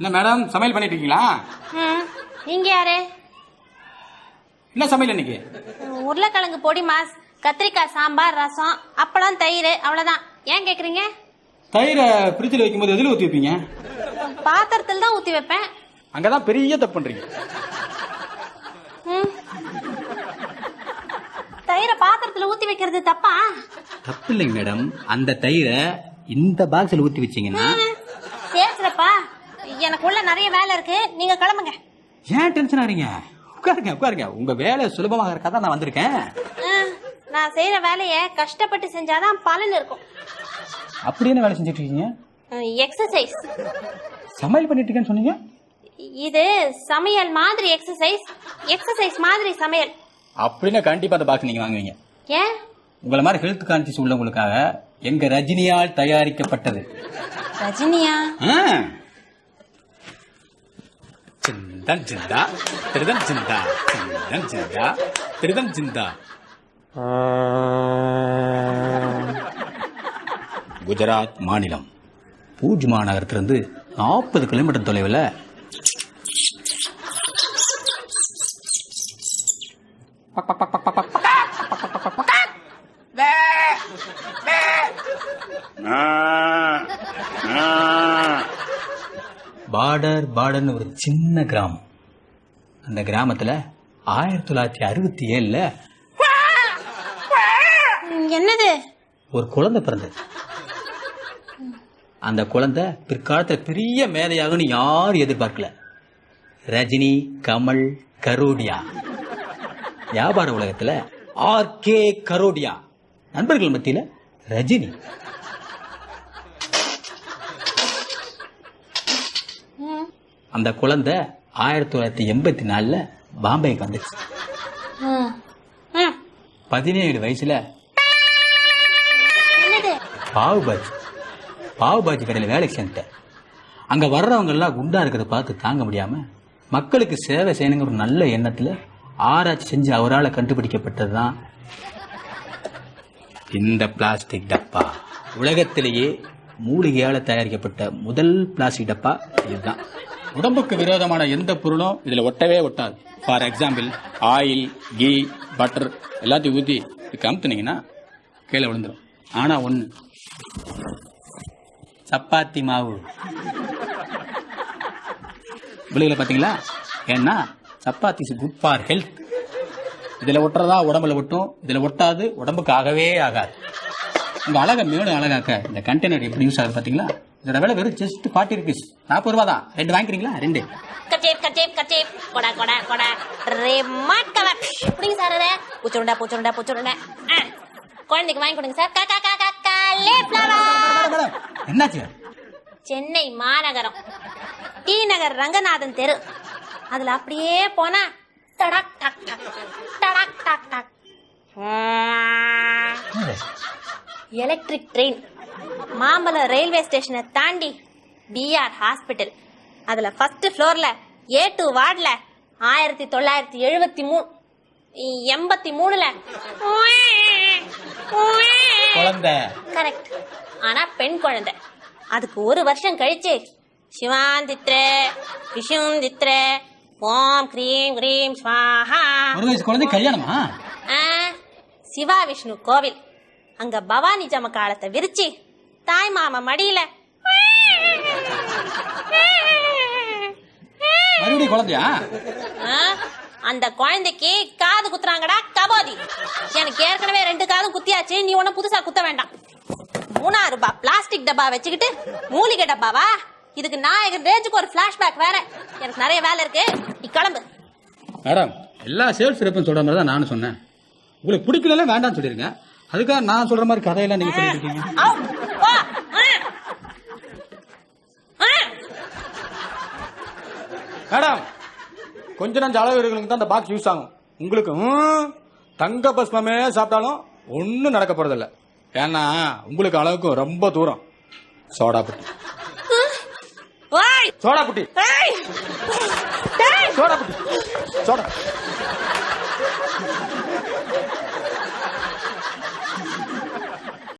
என்ன மேடம் சமையல் பண்ணிட்டு இருக்கீங்களா? நீங்க யாரு? என்ன சமையல் இன்னைக்கு? உருளைக்கிழங்கு பொடி மாஸ், கத்திரிக்காய் சாம்பார், ரசம், அப்பளம், தயிர், அவ்வளவுதான். ஏன் கேக்குறீங்க? தயிரை ஃப்ரிட்ஜில் வைக்கும்போது எதுல ஊற்றி வைப்பீங்க? பாத்திரத்தில் தான் ஊத்தி வைப்பேன். அங்கதான் பெரிய தப்பு பண்றீங்க. தயிரை பாத்திரத்துல ஊத்தி வைக்கிறது தப்பா? தப்பு இல்லைங்க மேடம். அந்த தயிரை இந்த பாக்ஸ்ல ஊத்தி வச்சீங்கன்னா பேசுறப்பா, எனக்கு உள்ள நிறைய வேலை இருக்கு, நீங்க கிளம்புங்க. ஏன் டென்ஷன் ஆறீங்க? உட்காருங்க உட்காருங்க. உங்க வேலை சுலபமாக இருக்கா நான் வந்திருக்கேன். நான் செய்யற வேலைய கஷ்டப்பட்டு செஞ்சாதான் பலன் இருக்கும். அப்படி என்ன வேலை செஞ்சுட்டு இருக்கீங்க? எக்ஸசைஸ். சமையல் பண்ணிட்டு இருக்கேன்னு சொன்னீங்க. இது சமையல் மாதிரி எக்ஸசைஸ், எக்ஸசைஸ் மாதிரி சமையல். அப்படின்னா கண்டிப்பா அந்த பாக்ஸ் நீங்க வாங்குவீங்க. ஏன்? உங்களை மாதிரி ஹெல்த் கான்சியஸ் உள்ளவங்களுக்காக எங்க ரஜினியால் தயாரிக்கப்பட்டது. ரஜினியா? சிந்தன் சிந்தா திருதன் சிந்தா சிந்தன் சிந்தா திருதன் சிந்தா. குஜராத் மாநிலம் பூஜ் மாநகரத்திலிருந்து 40 கிலோமீட்டர் தொலைவில் பார்டர்னு ஒரு சின்ன கிராமம். அந்த கிராமத்துல 1967 என்னது? ஒரு குழந்தை பிறந்தது. அந்த குழந்தை பிற்காலத்துல பெரிய மேதையாகும்னு யாரும் எதிர்பார்க்கல. ரஜினி, கமல், கரோடியா. வியாபார உலகத்துல RK கரோடியா, நண்பர்கள் மத்தியில ரஜினி. அந்த குழந்தை 1984 பாம்பேக்கு வந்துச்சு. 17 வயசுல பாவுபாஜி கடையில் வேலைக்கு சேர்ந்துட்டேன். அங்க வர்றவங்க எல்லாம் குண்டா இருக்கிறத பார்த்து தாங்க முடியாம மக்களுக்கு சேவை செய்யணுங்கிற ஒரு நல்ல எண்ணத்துல ஆராய்ச்சி செஞ்சு அவரால் கண்டுபிடிக்கப்பட்டதுதான் இந்த பிளாஸ்டிக் டப்பா. உலகத்திலேயே மூலிகையால தயாரிக்கப்பட்ட முதல் பிளாஸ்டிக் டப்பா இதுதான். உடம்புக்கு விரோதமான எந்த பொருளும் இதுல ஒட்டவே ஒட்டாது. ஃபார் எக்ஸாம்பிள் ஆயில், கீ, பட்டர் எல்லாத்தையும் ஊற்றி கமுத்துனீங்கன்னா கீழே விழுந்துடும். ஆனா ஒண்ணு, சப்பாத்தி மாவு விழுகல பாத்தீங்களா? ஏன்னா chapati is good for health. இதுல ஒட்டுறதா உடம்புல ஒட்டும், இதுல ஒட்டாது, உடம்புக்கு ஆகவே ஆகாது. உங்க அழகை மேலும் அழகாக்க இந்த கண்டெய்னர் எப்படி யூஸ் ஆகுது பாத்தீங்களா? இதோட விலை வெறும் ஜஸ்ட் 40 rupees, 40 ரூபா தான். 2 வாங்கிக்கிறீங்களா? 2. கச்சேப் கச்சேப் கச்சேப் கொடா கொடா கொடா ரெமாட் கவர். புடிங்க சார். பூச்சுருண்டா பூச்சுருண்டா பூச்சுருண்டா. குழந்தைக்கு வாங்கி கொடுங்க சார். காக்கா காக்கா காலிஃப்ளவர். என்னாச்சு? சென்னை மாநகரம் டி நகர் ரங்கநாதன் தெரு. அதுல அப்படியே போனா டடாக் டாக் டாக் டடாக் டாக் டாக் எலக்ட்ரிக் ட்ரெயின். மாம்பலம் ரயில்வே ஸ்டேஷனை தாண்டி BR ஹாஸ்பிட்டல். அதுல ஃபர்ஸ்ட் ஃப்ளோர்ல A2 வார்டுல 1983ல குழந்தை. கரெக்ட். ஆனா பெண் குழந்தை. அதுக்கு 1 வருஷம் கழிச்சு சிவாந்தித்ரே விஷுந்தித்ரே ஓம் கிரீம் கிரீம் ஸ்வாஹா. 1 வயசு குழந்தை கல்யாணமா? சிவா விஷ்ணு கோவில். அங்க பவானி ஜமக்காலத்தை விரிச்சு தாய் மாமா மடியில மறுபடியும் குழந்தையா? அந்த குழந்தைக்கு காது குத்துறாங்கடா கபோதி. எனக்கு ஏற்கனவே 2 காதும் குத்தியாச்சு, நீ ஒன்னும் புதுசா குத்த வேண்டாம். 3 ரூபாய் பிளாஸ்டிக் டப்பா வச்சுக்கிட்டு மூலிகை டப்பாவா? இதுக்கு நாயகன் ரேஞ்சுக்கு ஒரு பிளாஷ்பேக் வேற. எனக்கு நிறைய வேலை இருக்கு, நீ கிளம்பு. மேடம், எல்லா சேல்ஸ் ரெப்பும் சொல்ற மாதிரி தான் நானும் சொன்னேன். உங்களுக்கு பிடிக்கல வேண்டாம்னு சொல்லிருங்க. அதுக்காக நான் சொல்ற மாதிரி கதையெல்லாம் நீங்க சொல்லிட்டு இருக்கீங்க. மேடம், கொஞ்ச நஞ்ச அளவு இருக்கிறவங்களுக்கு தான் அந்த பாக்ஸ் யூஸ் ஆகும். உங்களுக்கு தங்க பஸ்மமே சாப்பிட்டாலும் ஒன்னும் நடக்க போறதில்ல. ஏன்னா உங்களுக்கு அளவுக்கு ரொம்ப தூரம். சோடாபுட்டி சோடாபுட்டி சோடாபுட்டி சோடா